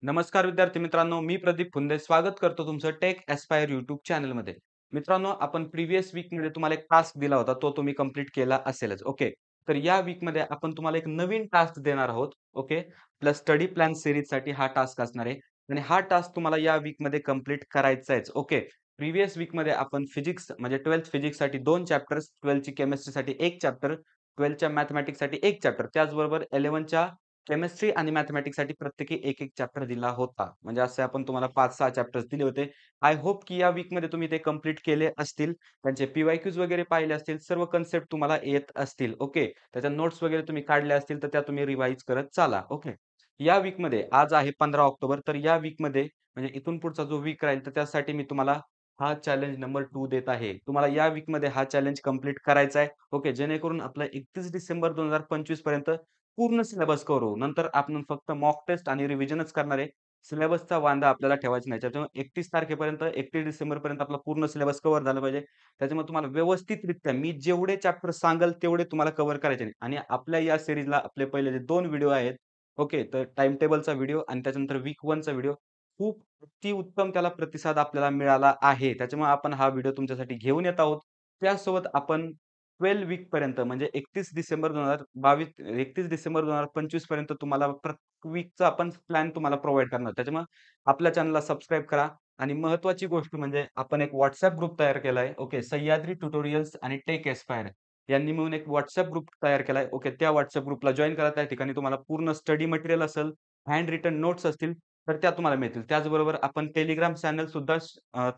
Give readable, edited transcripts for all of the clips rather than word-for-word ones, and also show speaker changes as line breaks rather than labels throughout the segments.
नमस्कार विद्यार्थी मित्रांनो, मी प्रदीप फुंदे स्वागत करतो तुमचं टेक एस्पायर यूट्यूब चॅनलमध्ये. मित्रांनो, आपण प्रिव्हियस वीकमध्ये तुम्हाला एक टास्क दिला होता, तो तुम्ही कंप्लीट केला असेलच. ओके. तर या वीकमध्ये आपण तुम्हाला एक नवीन टास्क देणार आहोत. ओके. प्लस स्टडी प्लॅन सीरीजसाठी हा टास्क असणार आहे आणि हा टास्क तुम्हाला या वीकमध्ये कंप्लीट करायचा आहे. ओके. प्रिव्हियस वीकमध्ये आपण फिजिक्स म्हणजे 12th फिजिक्ससाठी 2 chapters, 12th केमिस्ट्रीसाठी 1 chapter, 12th मॅथेमॅटिक्ससाठी 1 chapter, त्याचबरोबर 11th केमिस्ट्री आणि मॅथेमॅटिक्ससाठी प्रत्येकी एक-एक चॅप्टर दिला होता. म्हणजे असे आपण तुम्हाला 5-6 चॅप्टर्स दिले होते. आय होप की या वीकमध्ये तुम्ही ते कंप्लीट केले असतील. त्यांचे पी-वाय-क्यूज वगैरे पाहिले असतील. सर्व कन्सेप्ट तुम्हाला येत असतील. ओके. त्याच्या नोट्स वगैरे तुम्ही काढल्या असतील, तर त्या तुम्ही रिवाईज करत चाला. ओके. या वीकमध्ये आज आहे 15 ऑक्टोबर. तर या वीकमध्ये म्हणजे इथून पुढचा जो वीक राहील, तर त्यासाठी मी तुम्हाला हा चॅलेंज नंबर 2 देत आहे. तुम्हाला या वीकमध्ये हा चॅलेंज कंप्लीट करायचा आहे. ओके. जेणेकरून आपला 31 डिसेंबर 2025 पर्यंत पूर्ण सिलेबस कव्हर होऊ. नंतर आपण फक्त मॉक टेस्ट आणि रिव्हिजनच करणार आहे. सिलेबसचा वांदा आपल्याला ठेवायचा नाही. त्याच्यामुळे 31 तारखेपर्यंत 31 डिसेंबरपर्यंत आपला पूर्ण सिलेबस कव्हर झाला पाहिजे. त्याच्यामुळे तुम्हाला व्यवस्थितरित्या मी जेवढे चॅप्टर सांगाल तेवढे तुम्हाला कव्हर करायचे आहे. आणि आपल्या या सीरीजला आपले पहिले जे 2 व्हिडिओ आहेत. ओके. तर टाईम टेबलचा व्हिडिओ आणि त्याच्यानंतर वीक 1चा व्हिडिओ खूप अतिउत्तम त्याला प्रतिसाद आपल्याला मिळाला आहे. त्याच्यामुळे आपण हा व्हिडिओ तुमच्यासाठी घेऊन येत आहोत. त्यासोबत आपण 12 वीकपर्यंत म्हणजे 31 डिसेंबर 2025 पर्यंत तुम्हाला प्रत्येक वीकचा आपण प्लॅन तुम्हाला प्रोव्हाईड करणार. त्याच्यामुळे आपल्या चॅनलला सबस्क्राईब करा आणि महत्त्वाची गोष्ट म्हणजे आपण एक WhatsApp ग्रुप तयार केला आहे. ओके. सह्याद्री ट्युटोरियल्स आणि टेक एस्पायर यांनी मिळून एक WhatsApp ग्रुप तयार केला आहे. ओके. त्या WhatsApp ग्रुपला जॉइन करा. त्या ठिकाणी तुम्हाला पूर्ण स्टडी मटेरियल असेल, हँड रिटन नोट्स असतील, तर त्या तुम्हाला मिळतील. त्याचबरोबर आपण Telegram चॅनल सुद्धा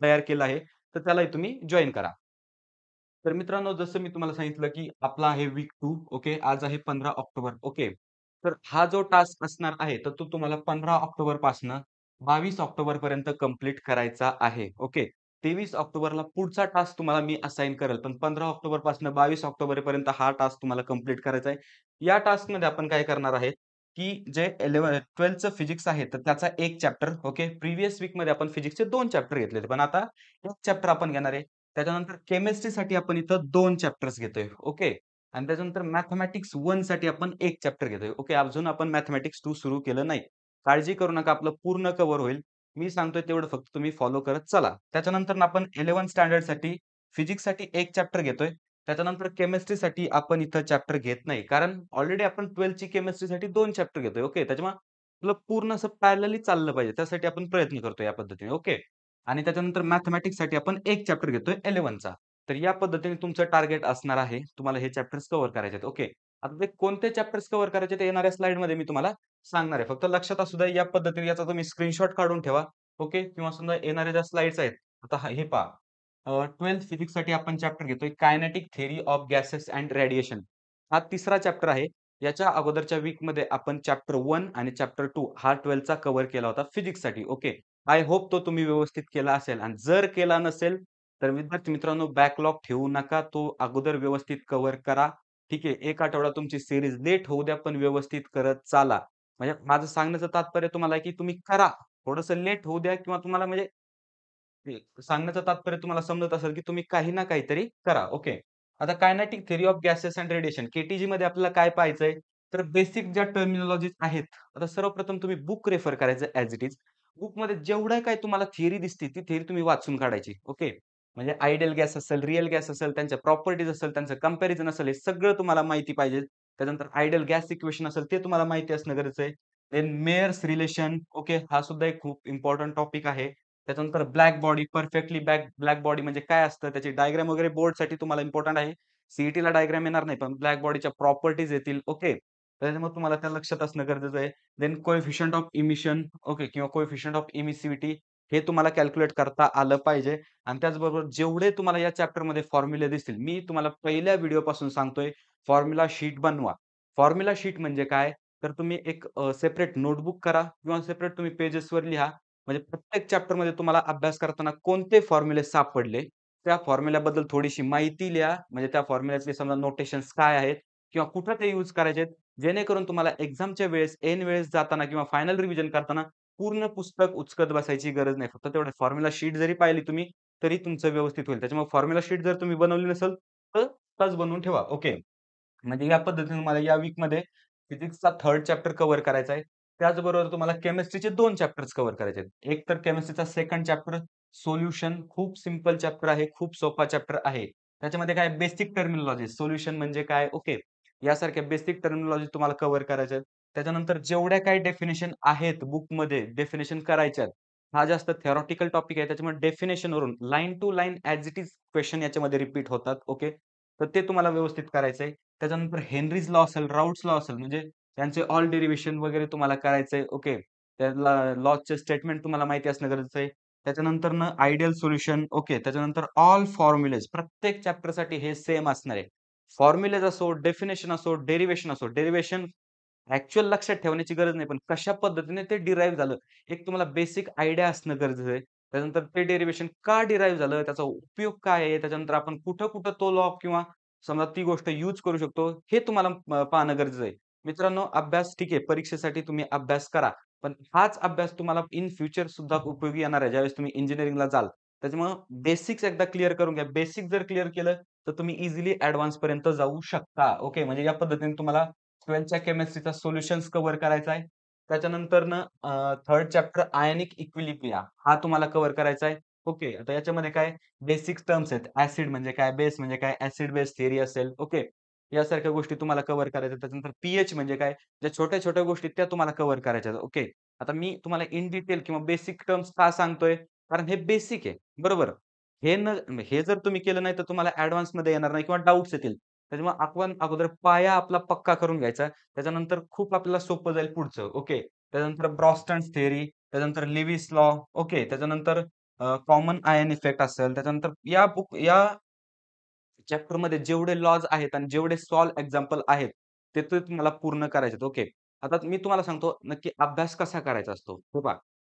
तयार केलं आहे. तर त्यालाही तुम्ही जॉइन करा. तर मित्रांनो, जसं मी तुम्हाला सांगितलं, की आपला आहे वीक 2. ओके. आज आहे 15 ऑक्टोबर. ओके. तर हा जो टास्क असणार आहे, तर तो तुम्हाला 15 ऑक्टोबरपासनं 22 ऑक्टोबरपर्यंत कंप्लीट करायचा आहे. ओके. 23 ऑक्टोबरला पुढचा टास्क तुम्हाला मी असाइन करेल. पण 15 ऑक्टोबरपासून 22 ऑक्टोबरपर्यंत हा टास्क तुम्हाला कंप्लीट करायचा आहे. या टास्कमध्ये आपण काय करणार आहे, की जे 12th फिजिक्स आहे, तर त्याचा 1 चॅप्टर. ओके. प्रिव्हियस वीकमध्ये आपण फिजिक्सचे 2 चॅप्टर घेतले होते. पण आता 1 चॅप्टर आपण घेणार आहे. त्याच्यानंतर केमिस्ट्रीसाठी आपण इथं 2 चॅप्टर्स घेतोय. ओके. आणि त्याच्यानंतर मॅथेमॅटिक्स 1 साठी आपण 1 चॅप्टर घेतोय. ओके. अजून आपण मॅथेमॅटिक्स 2 सुरू केलं नाही. काळजी करू नका. आपलं पूर्ण कव्हर होईल. मी सांगतोय तेवढं फक्त तुम्ही फॉलो करत चला. त्याच्यानंतर आपण 11th स्टँडर्डसाठी फिजिक्ससाठी 1 चॅप्टर घेतोय. त्याच्यानंतर केमिस्ट्रीसाठी आपण इथं चॅप्टर घेत नाही. कारण ऑलरेडी आपण 12th केमिस्ट्रीसाठी 2 चॅप्टर घेतोय. ओके. त्याच्यामुळे आपलं पूर्ण असं पॅरलली चाललं पाहिजे. त्यासाठी आपण प्रयत्न करतोय या पद्धतीने. ओके. आणि त्याच्यानंतर मॅथेमॅटिक्ससाठी आपण 1 चॅप्टर घेतोय 11चा. तर या पद्धतीने तुमचं टार्गेट असणार आहे. तुम्हाला हे चॅप्टर्स कव्हर करायचे आहेत. ओके. आता ते कोणते चॅप्टर्स कव्हर करायचे ते येणाऱ्या स्लाईडमध्ये मी तुम्हाला सांगणार आहे. फक्त लक्षात असू द्या या पद्धतीने याचा तुम्ही स्क्रीनशॉट काढून ठेवा. ओके. किंवा समजा येणाऱ्या ज्या स्लाईड्स आहेत. आता हे पहा. 12th फिजिक्ससाठी आपण चॅप्टर घेतोय kinetic theory of gases and radiation. हा तिसरा चॅप्टर आहे. याच्या अगोदरच्या वीकमध्ये आपण चॅप्टर 1 आणि चॅप्टर 2 हा 12चा कव्हर केला होता फिजिक्ससाठी. ओके. आय होप तो तुम्ही व्यवस्थित केला असेल आणि जर केला नसेल, तर विद्यार्थी मित्रांनो बॅकलॉग ठेवू नका. तो अगोदर व्यवस्थित कव्हर करा. ठीक आहे. 1 आठवडा तुमची सीरीज लेट होऊ द्या, पण व्यवस्थित करत चाला. म्हणजे माझं सांगण्याचं तात्पर्य तुम्हाला आहे, की तुम्ही करा. थोडंसं लेट होऊ द्या किंवा तुम्हाला म्हणजे सांगण्याचं तात्पर्य तुम्हाला समजत असेल, की तुम्ही काही ना काहीतरी करा. ओके. आता kinetic theory of gases and radiation केटीजीमध्ये आपल्याला काय पाहायचंय, तर बेसिक ज्या टर्मिनॉलॉजीज आहेत. आता सर्वप्रथम तुम्ही बुक रेफर करायचं ॲज इट इज. बुकमध्ये जेवढं काही तुम्हाला थिअरी दिसते, ती थिअरी तुम्ही वाचून काढायची. ओके. म्हणजे आयडियल गॅस असेल, रिअल गॅस असेल, त्यांच्या प्रॉपर्टीज असेल, त्यांचं कंपॅरिझन असेल, हे सगळं तुम्हाला माहिती पाहिजे. त्याच्यानंतर आयडियल गॅस इक्वेशन असेल, ते तुम्हाला माहिती असणं गरजेचं आहे. Then Mayer's relation okay. हा सुद्धा एक खूप इम्पोर्टंट टॉपिक आहे. त्याच्यानंतर black body, perfectly black body म्हणजे काय असतं? त्याची डायग्राम वगैरे बोर्डसाठी तुम्हाला इम्पोर्टंट आहे. सी-ई-टीला डायग्राम येणार नाही, पण ब्लॅक बॉडीच्या प्रॉपर्टीज येतील. ओके. त्याच्यामुळे तुम्हाला त्या लक्षात असणं गरजेचं आहे. Then coefficient of emission okay किंवा कोएफिशियंट ऑफ इमिसिव्हिटी हे तुम्हाला कॅल्क्युलेट करता आलं पाहिजे. आणि त्याचबरोबर जेवढे तुम्हाला या चॅप्टरमध्ये फॉर्म्युले दिसतील, मी तुम्हाला पहिल्या व्हिडिओपासून सांगतोय, फॉर्म्युला शीट बनवा. फॉर्म्युला शीट म्हणजे काय? तर तुम्ही एक सेपरेट नोटबुक करा किंवा सेपरेट तुम्ही पेजेसवर लिहा. म्हणजे प्रत्येक चॅप्टरमध्ये तुम्हाला अभ्यास करताना कोणते फॉर्म्युले सापडले, त्या फॉर्म्युल्याबद्दल थोडीशी माहिती लिहा. म्हणजे त्या फॉर्म्युल्याचे समजा नोटेशन्स काय आहेत किंवा कुठे ते यूज करायचे आहेत. जेणेकरून तुम्हाला एक्झामच्या वेळेस, ऐन वेळेस जाताना किंवा फायनल रिव्हिजन करताना पूर्ण पुस्तक उचकत बसायची गरज नाही. फक्त तेवढं फॉर्म्युला शीट जरी पाहिली तुम्ही, तरी तुमचं व्यवस्थित होईल. त्याच्यामुळे फॉर्म्युला शीट जर तुम्ही बनवली नसेल, तर आत्ताच बनवून ठेवा. ओके. म्हणजे या पद्धतीने मला या वीकमध्ये फिजिक्सचा 3rd चॅप्टर कव्हर करायचा आहे. त्याचबरोबर तुम्हाला केमिस्ट्रीचे 2 चॅप्टर्स कव्हर करायचे आहेत. एक तर केमिस्ट्रीचा सेकंड चॅप्टर सोल्युशन खूप सिंपल चॅप्टर आहे, खूप सोपा चॅप्टर आहे. त्याच्यामध्ये काय बेसिक टर्मिनॉलॉजी, सोल्युशन म्हणजे काय? ओके. यासारख्या बेसिक टर्मिनॉलॉजी तुम्हाला कव्हर करायच्या आहेत. त्याच्यानंतर जेवढ्या काही डेफिनिशन आहेत बुकमध्ये डेफिनिशन करायच्या आहेत. हा जास्त थियोरेटिकल टॉपिक आहे. त्याच्यामुळे डेफिनिशनवरून line to line as it is question याच्यामध्ये रिपीट होतात. ओके. तर ते तुम्हाला व्यवस्थित करायचंय. त्याच्यानंतर हेनरीज लॉ असेल, राउट्स लॉ असेल म्हणजे त्यांचे ऑल डेरिव्हेशन वगैरे तुम्हाला करायचंय. ओके. त्याला लॉजचे स्टेटमेंट तुम्हाला माहिती असणं गरजेचं आहे. त्याच्यानंतरनं आयडियल सोल्युशन ओके. त्याच्यानंतर ऑल फॉर्म्युलेज प्रत्येक चॅप्टरसाठी हे सेम असणार आहे. फॉर्म्युलेज असो, डेफिनिशन असो, डेरिव्हेशन असो. डेरिव्हेशन ॲक्चुअल लक्षात ठेवण्याची गरज नाही, पण कशा पद्धतीने ते डिराईव्ह झालं, एक तुम्हाला बेसिक आयडिया असणं गरजेचं आहे. त्याच्यानंतर ते डेरिव्हेशन का डिराईव्ह झालं, त्याचा उपयोग काय आहे, त्याच्यानंतर आपण कुठं-कुठं तो लॉ किंवा समजा ती गोष्ट यूज करू शकतो, हे तुम्हाला पाहणं गरजेचं आहे. मित्रांनो, अभ्यास ठीक आहे, परीक्षेसाठी तुम्ही अभ्यास करा. पण हाच अभ्यास तुम्हाला इन फ्युचर सुद्धा उपयोगी येणार आहे, ज्यावेळेस तुम्ही इंजिनिअरिंगला जाल. त्याच्यामुळं बेसिक्स एकदा क्लिअर करून घ्या. बेसिक जर क्लिअर केलं, तर तुम्ही इझिली ॲडव्हान्सपर्यंत जाऊ शकता. ओके, म्हणजे या पद्धतीने तुम्हाला 12च्या केमिस्ट्रीचा सोल्युशन्स कव्हर करायचा आहे. त्याच्यानंतरनं 3rd चॅप्टर आयोनिक इक्विलिब्रिया हा तुम्हाला कव्हर करायचा आहे. ओके. आता याच्यामध्ये काय बेसिक टर्म्स आहेत. ॲसिड म्हणजे काय? बेस म्हणजे काय? ॲसिड बेस थिअरी असेल. ओके. यासारख्या गोष्टी तुम्हाला कव्हर करायच्या आहेत. त्याच्यानंतर पी म्हणजे काय? ज्या छोट्या-छोट्या गोष्टी त्या तुम्हाला कव्हर करायच्या आहेत. ओके. आता मी तुम्हाला इन डिटेल किंवा बेसिक टर्म्स का सांगतोय? कारण हे बेसिक आहे. बरोबर. हे जर तुम्ही केलं नाही तर तुम्हाला ॲडव्हान्समध्ये येणार नाही किंवा डाउट्स येतील. त्याच्यामुळे आपण अगोदर पाया आपला पक्का करून घ्यायचा. त्याच्यानंतर खूप आपल्याला सोपं जाईल पुढचं. ओके. त्याच्यानंतर ब्रॉस्टन्स थिअरी, त्याच्यानंतर लिविस लॉ, ओके. त्याच्यानंतर कॉमन आयन इफेक्ट असेल. त्याच्यानंतर या चॅप्टरमध्ये जेवढे लॉज आहेत आणि जेवढे सॉल्व्ह एक्झाम्पल आहेत, ते तर तुम्हाला पूर्ण करायचे आहेत. ओके. आता मी तुम्हाला सांगतो नक्की अभ्यास कसा करायचा असतो. हे पहा,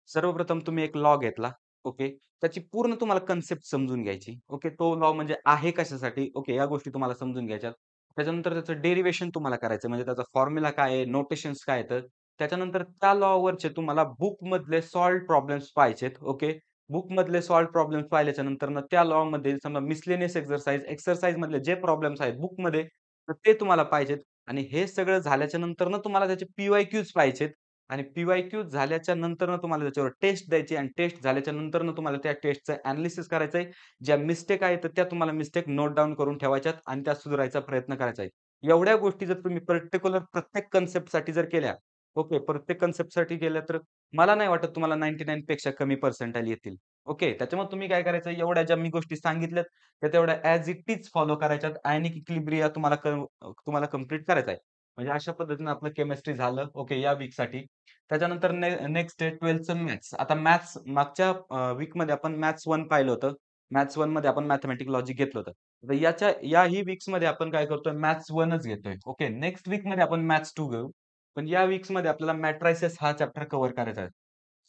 सर्वप्रथम तुम्ही एक लॉ घेतला. ओके. त्याची पूर्ण तुम्हाला कन्सेप्ट समजून घ्यायची. ओके. तो लॉ म्हणजे आहे कशासाठी? ओके. या गोष्टी तुम्हाला समजून घ्यायच्यात. त्याच्यानंतर त्याचं डेरिव्हेशन तुम्हाला करायचं म्हणजे त्याचा फॉर्म्युला काय आहे? नोटेशन्स काय आहेत? त्याच्यानंतर त्या लॉवरचे तुम्हाला बुकमधले सॉल्व्हड प्रॉब्लेम्स पाहायचेत. ओके. बुकमधले सॉल्व्हड प्रॉब्लेम्स पाहिल्याच्या नंतरनं त्या लॉमध्ये समजा मिसलेनियस एक्सरसाइजमधले जे प्रॉब्लेम्स आहेत बुकमध्ये, तर ते तुम्हाला पाहिजेत आणि हे सगळं झाल्याच्या नंतरनं तुम्हाला त्याचे पी-वाय-क्यूज पाहिजेत आणि पी-वाय-क्यूज झाल्याच्या नंतरनं तुम्हाला त्याच्यावर टेस्ट द्यायची आणि टेस्ट झाल्याच्या नंतरनं तुम्हाला त्या टेस्टचं एनालिसिस करायचं आहे. ज्या मिस्टेक आहेत, तर त्या तुम्हाला मिस्टेक नोट डाउन करून ठेवायच्यात आणि त्या सुधारायचा प्रयत्न करायचा आहे. एवढ्या गोष्टी जर तुम्ही पर्टिक्युलर प्रत्येक कन्सेप्टसाठी जर केल्या, ओके, प्रत्येक कन्सेप्टसाठी केल्या, तर मला नाही वाटत तुम्हाला 99 पेक्षा कमी पर्सेंटाइल येतील. ओके. त्याच्यामुळे तुम्ही काय करायचं एवढ्या ज्या मी गोष्टी सांगितल्यात, त्या तेवढ्या ॲज इट इज फॉलो करायच्यात. आयनिक इक्विलिब्रिया तुम्हाला कंप्लीट करायचा आहे. म्हणजे अशा पद्धतीने आपलं केमिस्ट्री झालं. ओके. या वीकसाठी. त्याच्यानंतर नेक्स्ट आहे 12चं मॅथ्स. आता मॅथ्स मागच्या वीकमध्ये आपण मॅथ्स 1 पाहिलं होतं. मॅथ्स 1 मध्ये आपण मॅथेमॅटिक लॉजिक घेतलं होतं. तर याही वीक्समध्ये आपण काय करतोय मॅथ्स 1च घेतोय. ओके. नेक्स्ट वीकमध्ये आपण मॅथ्स 2 घेऊ. पण या वीक्समध्ये आपल्याला मॅट्रायसेस हा चॅप्टर कव्हर करायचा आहे.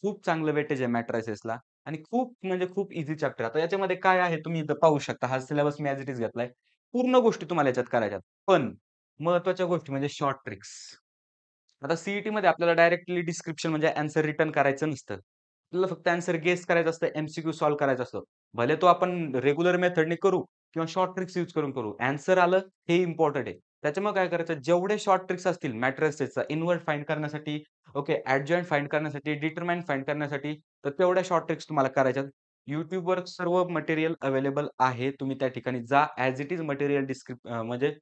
खूप चांगलं वेटेज आहे मॅट्रायसेसला आणि खूप म्हणजे खूप ईझी चॅप्टर आहे. आता याच्यामध्ये काय आहे तुम्ही इथं पाहू शकता. हा syllabus me as it is घेतलाय. पूर्ण गोष्टी तुम्हाला याच्यात करायच्यात. पण महत्त्वाच्या गोष्टी म्हणजे शॉर्ट ट्रिक्स. आता सी-ई-टीमध्ये आपल्याला डायरेक्टली डिस्क्रिप्शन म्हणजे ॲन्सर रिटर्न करायचं नसतं. आपल्याला फक्त ॲन्सर गेस करायचं असतं, एम-सी-क्यू सॉल्व्ह करायचा असतो. भले तो आपण रेग्युलर मेथडने करू किंवा शॉर्ट ट्रिक्स यूज करून करू. ॲन्सर आलं हे इम्पोर्टंट आहे. त्याच्यामुळे काय करायचं जेवढे शॉर्ट ट्रिक्स असतील मॅट्रिसेसचा इन्व्हर्ट फाइंड करण्यासाठी, ओके, ॲडजॉइंट फाइंड करण्यासाठी, डिटरमाइन फाइंड करण्यासाठी, तर तेवढ्या शॉर्ट ट्रिक्स तुम्हाला करायच्यात. YouTubeवर सर्व मटेरियल अवेलेबल आहे. तुम्ही त्या ठिकाणी जा. ॲज इट इज मटेरियल म्हणजे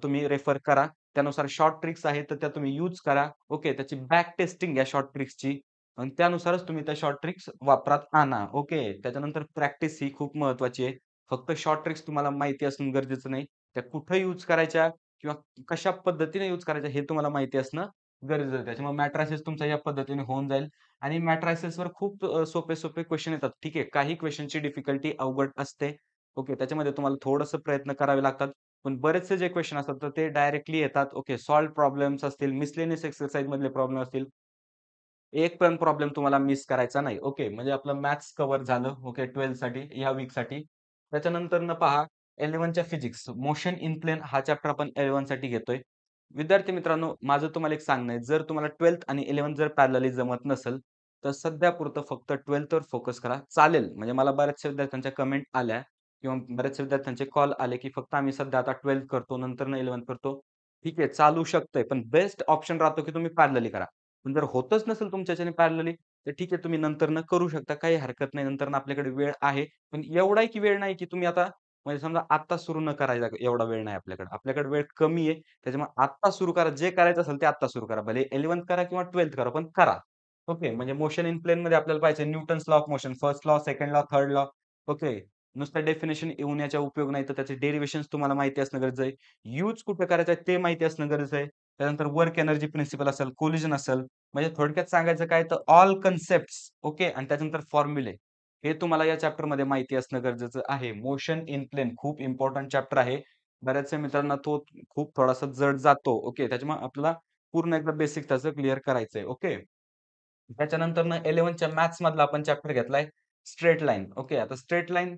तुम्ही रेफर करा. त्यानुसार शॉर्ट ट्रिक्स आहेत, तर त्या तुम्ही यूज करा. ओके. त्याची बॅक टेस्टिंग घ्या शॉर्ट ट्रिक्सची आणि त्यानुसारच तुम्ही त्या शॉर्ट ट्रिक्स वापरात आणा. ओके. त्याच्यानंतर प्रॅक्टिस ही खूप महत्त्वाची आहे. फक्त शॉर्ट ट्रिक्स तुम्हाला माहिती असणं गरजेचं नाही. त्या कुठे यूज करायच्या किंवा कशा पद्धतीने यूज करायच्या हे तुम्हाला माहिती असणं गरजेचं आहे. त्याच्यामुळे मॅट्रायसेस तुमचा या पद्धतीने होऊन जाईल आणि मॅट्रायसेसवर खूप सोपे-सोपे क्वेशन येतात. ठीक आहे. काही क्वेशनची डिफिकल्टी अवघड असते. ओके. त्याच्यामध्ये तुम्हाला थोडंसं प्रयत्न करावे लागतात. पण बरेचसे जे क्वेशन असतात, तर ते डायरेक्टली येतात. ओके. सॉल्व्ह प्रॉब्लेम्स असतील, मिसलेनियस एक्सरसाइज मधले प्रॉब्लेम असतील. एक पण प्रॉब्लेम तुम्हाला मिस करायचा नाही. ओके. म्हणजे आपलं मॅथ्स कव्हर झालं. ओके. 12 साठी ह्या वीकसाठी. त्याच्यानंतरनं पहा 11च्या फिजिक्स मोशन इन प्लेन हा चॅप्टर आपण 11 साठी घेतोय. विद्यार्थी मित्रांनो, माझं तुम्हाला एक सांगणं आहे. जर तुम्हाला 12th आणि 11th जर पॅरलली जमत नसेल, तर सध्यापुरतं फक्त 12th वर फोकस करा. चालेल. म्हणजे मला बऱ्याचशा विद्यार्थ्यांच्या कमेंट आल्या किंवा बऱ्याचशा विद्यार्थ्यांचे कॉल आले, की फक्त आम्ही सध्या आता 12th करतो, नंतर 11th करतो. ठीक आहे, चालू शकतंय. पण बेस्ट ऑप्शन राहतो, की तुम्ही पॅरलली करा. पण जर होतच नसेल तुमच्याच्याने पॅरलली, तर ठीक आहे तुम्ही नंतरनं करू शकता. काही हरकत नाही. नंतरनं आपल्याकडे वेळ आहे. पण एवढाही की वेळ नाही की तुम्ही आता म्हणजे समजा आत्ता सुरू न करायला एवढा वेळ नाही आपल्याकडे. आपल्याकडे वेळ कमी आहे. त्याच्यामुळे आत्ता सुरू करा. जे करायचं असेल ते आत्ता सुरू करा. भले 11th करा किंवा 12th करा, पण करा. ओके. म्हणजे मोशन इन प्लेनमध्ये आपल्याला पाहिजे Newton's law of motion, first law, second law, third law. Okay. नुसतं डेफिनिशन येऊन याचा उपयोग नाही, तर त्याचे डेरिव्हेशन्स तुम्हाला माहिती असणं गरजेचं आहे. यूज कुठे करायचा आहे ते माहिती असणं गरजेचं आहे. त्यानंतर वर्क एनर्जी प्रिन्सिपल असेल, कोलिजन असेल, म्हणजे थोडक्यात सांगायचं काय तर ऑल कन्सेप्ट्स ओके आणि त्याच्यानंतर फॉर्म्युले हे तुम्हाला या चॅप्टरमध्ये माहिती असणं गरजेचं आहे. मोशन इन प्लेन खूप इम्पोर्टंट चॅप्टर आहे. बऱ्याचशा मित्रांना तो खूप थोडासा जड जातो. ओके. त्याच्यामुळे आपल्याला पूर्ण एकदा बेसिक त्याचं क्लिअर करायचंय. ओके. त्याच्यानंतरनं 11च्या मॅथ्स मधला आपण चॅप्टर घेतलाय स्ट्रेट लाईन. ओके. आता स्ट्रेट लाईन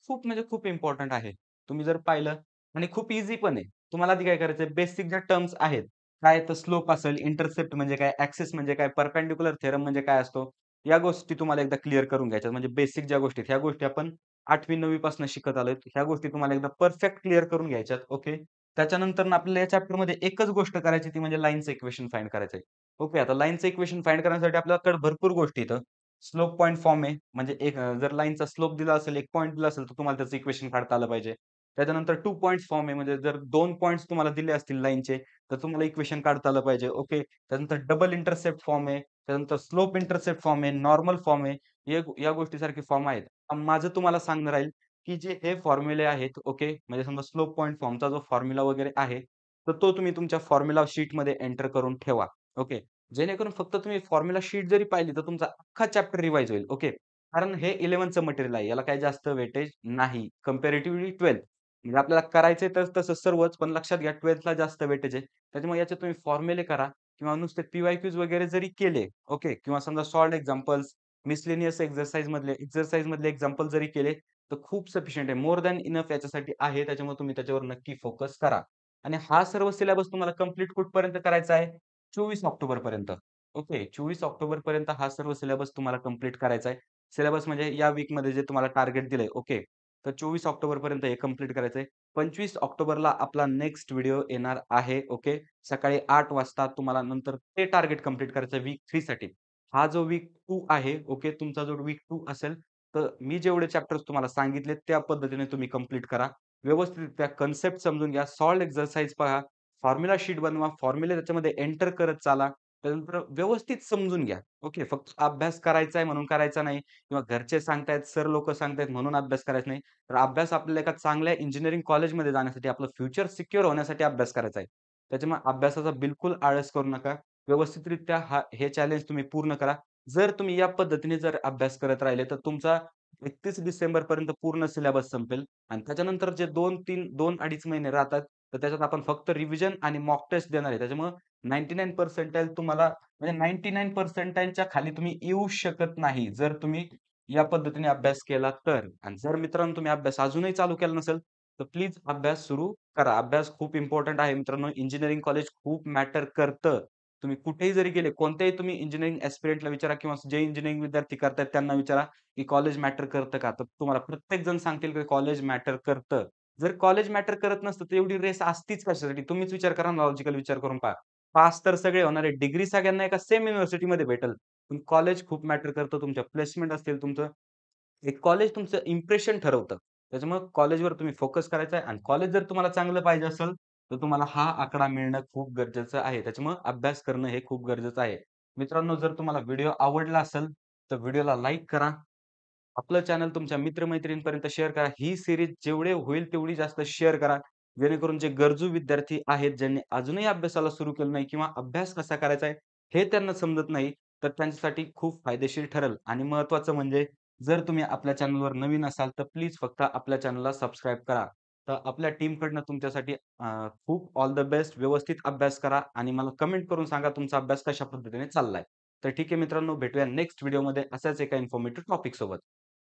खूप म्हणजे खूप इम्पोर्टंट आहे. तुम्ही जर पाहिलं आणि खूप ईझी पण आहे. तुम्हाला आधी काय करायचंय बेसिक ज्या टर्म्स आहेत. काय तर स्लोप असेल, इंटरसेप्ट म्हणजे काय, ॲक्सिस म्हणजे काय, परपेंडिक्युलर थेरम म्हणजे काय असतो. या गोष्टी तुम्हाला एकदा क्लिअर करून घ्यायच्या. म्हणजे बेसिक ज्या गोष्टी आहेत, ह्या गोष्टी आपण 8वी-9वी पासून शिकत आलोय. ह्या गोष्टी तुम्हाला एकदा परफेक्ट क्लिअर करून घ्यायच्यात. ओके. त्याच्यानंतर आपल्याला या चॅप्टरमध्ये एकच गोष्ट करायची ती म्हणजे लाईनचं इक्वेशन फाइंड करायचंय. ओके. आता लाईनचं इक्वेशन फाइंड करण्यासाठी आपल्याकडे भरपूर गोष्टी आहेत. स्लोप पॉइंट फॉर्म आहे. म्हणजे एक जर लाईनचा स्लोप दिला असेल, 1 पॉइंट दिला असेल, तर तुम्हाला त्याचं इक्वेशन काढता आलं पाहिजे. त्याच्यानंतर 2 पॉइंट्स फॉर्म आहे. म्हणजे जर 2 पॉइंट्स तुम्हाला दिले असतील लाईनचे, तर तुम्हाला इक्वेशन काढता आलं पाहिजे. ओके. त्यानंतर डबल इंटरसेप्ट फॉर्म आहे. त्यानंतर स्लोप इंटरसेप्ट फॉर्म आहे, नॉर्मल फॉर्म आहे. या गोष्टीसारखे फॉर्म आहेत. माझं तुम्हाला सांगणं राहील, की जे हे फॉर्म्युले आहेत, ओके. म्हणजे समजा स्लोप पॉइंट फॉर्मचा जो फॉर्म्युला वगैरे आहे, तर तो तुम्ही तुमच्या फॉर्म्युला शीटमध्ये एंटर करून ठेवा. ओके. जेणेकरून फक्त तुम्ही फॉर्म्युला शीट जरी पाहिली, तर तुमचा अख्खा चॅप्टर रिवाईज होईल. ओके. कारण हे 11चं मटेरियल आहे. याला काही जास्त वेटेज नाही. कंपॅरेटिव्हली 12th म्हणजे आपल्याला करायचंय तर तसं सर्वच, पण लक्षात घ्या 12thला जास्त वेटेज आहे. त्याच्यामुळे याचे तुम्ही फॉर्म्युले करा किंवा नुसते पी-वाय-क्यूज वगैरे जरी केले, ओके. किंवा समजा सॉल्व्ड एक्झाम्पल्स, मिसलेनियस एक्सरसाइजमधले एक्झाम्पल जरी केले, तर खूप सफिशियंट आहे. मोर दॅन इनफ याच्यासाठी आहे. त्याच्यामुळे तुम्ही त्याच्यावर नक्की फोकस करा. आणि हा सर्व सिलेबस तुम्हाला कंप्लीट कुठपर्यंत करायचा आहे? 24 ऑक्टोबरपर्यंत. ओके. 24 ऑक्टोबरपर्यंत हा सर्व सिलेबस तुम्हाला कंप्लीट करायचा आहे. सिलेबस म्हणजे या वीकमध्ये जे तुम्हाला टार्गेट दिलंय, ओके. तर 24 ऑक्टोबरपर्यंत हे कंप्लीट करायचंय. 25 ऑक्टोबरला आपला नेक्स्ट व्हिडिओ येणार आहे. ओके. सकाळी 8 वाजता तुम्हाला नंतर ते टार्गेट कंप्लीट करायचं आहे वीक 3 साठी. हा जो वीक 2 आहे, ओके. तुमचा जो वीक 2 असेल, तर मी जेवढे चॅप्टर्स तुम्हाला सांगितले त्या पद्धतीने तुम्ही कंप्लीट करा. व्यवस्थितरित्या कन्सेप्ट समजून घ्या. सॉल्व्ड एक्सरसाइज पहा. फॉर्म्युला शीट बनवा. फॉर्म्युले त्याच्यामध्ये एंटर करत चाला. त्यानंतर व्यवस्थित समजून घ्या. ओके. फक्त अभ्यास करायचा आहे म्हणून करायचा नाही किंवा घरचे सांगतायत, सर लोकं सांगतायत म्हणून अभ्यास करायचा नाही. तर अभ्यास आपल्याला एका चांगल्या इंजिनिअरिंग कॉलेजमध्ये जाण्यासाठी, आपलं फ्युचर सिक्युअर होण्यासाठी अभ्यास करायचा आहे. त्याच्यामुळे अभ्यासाचा बिलकुल आळस करू नका. व्यवस्थितरित्या हे चॅलेंज तुम्ही पूर्ण करा. जर तुम्ही या पद्धतीने जर अभ्यास करत राहिले, तर तुमचा 31 डिसेंबरपर्यंत पूर्ण सिलेबस संपेल आणि त्याच्यानंतर जे 2-3 2-2.5 महिने राहतात, तर त्याच्यात आपण फक्त रिव्हिजन आणि मॉक टेस्ट देणार आहे. त्याच्यामुळं 99 पर्सेंटाइल तुम्हाला म्हणजे 99 पर्सेंटाइलच्या खाली तुम्ही येऊ शकत नाही. जर तुम्ही या पद्धतीने अभ्यास केला तर. आणि जर मित्रांनो तुम्ही अभ्यास अजूनही चालू केला नसेल, तर प्लीज अभ्यास सुरू करा. अभ्यास खूप इम्पोर्टंट आहे मित्रांनो. इंजिनिअरिंग कॉलेज खूप मॅटर करतं. तुम्ही कुठेही जरी गेले, कोणत्याही तुम्ही इंजिनिअरिंग ॲस्पिरंटला विचारा किंवा जे इंजिनिअरिंग विद्यार्थी करतायत त्यांना विचारा, की कॉलेज मॅटर करतं का? तर तुम्हाला प्रत्येक जण सांगतील, की कॉलेज मॅटर करतं. जर कॉलेज मॅटर करत नसतं, तर एवढी रेस असतीच कशासाठी? तुम्हीच विचार करा ना, लॉजिकल विचार करून पहा. पास तर सगळे होणार आहे. डिग्री सगळ्यांना एका सेम युनिव्हर्सिटीमध्ये भेटेल. पण कॉलेज खूप मॅटर करतं. तुमच्या प्लेसमेंट असतील, तुमचं एक कॉलेज तुमचं इम्प्रेशन ठरवतं. त्याच्यामुळे कॉलेजवर तुम्ही फोकस करायचा आहे आणि कॉलेज जर तुम्हाला चांगलं पाहिजे असेल, तर तुम्हाला हा आकडा मिळणं खूप गरजेचं आहे. त्याच्यामुळे अभ्यास करणं हे खूप गरजेचं आहे. मित्रांनो, जर तुम्हाला व्हिडिओ आवडला असेल, तर व्हिडिओला लाईक करा. आपलं चॅनल तुमच्या मित्र-मैत्रिणींपर्यंत शेअर करा. ही सीरीज जेवढे होईल तेवढी जास्त शेअर करा. जेणेकरून जे गरजू विद्यार्थी आहेत, ज्यांनी अजूनही अभ्यासाला सुरू केलं नाही किंवा अभ्यास कसा करायचा आहे, हे त्यांना समजत नाही, तर त्यांच्यासाठी खूप फायदेशीर ठरेल. आणि महत्त्वाचं म्हणजे जर तुम्ही आपल्या चॅनलवर नवीन असाल, तर प्लीज फक्त आपल्या चॅनलला सबस्क्राईब करा. तर आपल्या टीमकडनं तुमच्यासाठी खूप ऑल द बेस्ट. व्यवस्थित अभ्यास करा आणि मला कमेंट करून सांगा तुमचा अभ्यास कशा पद्धतीने चाललाय. तर ठीक आहे मित्रांनो, भेटूया नेक्स्ट व्हिडिओमध्ये अशाच एका इन्फॉर्मेटिव्ह टॉपिक सोबत.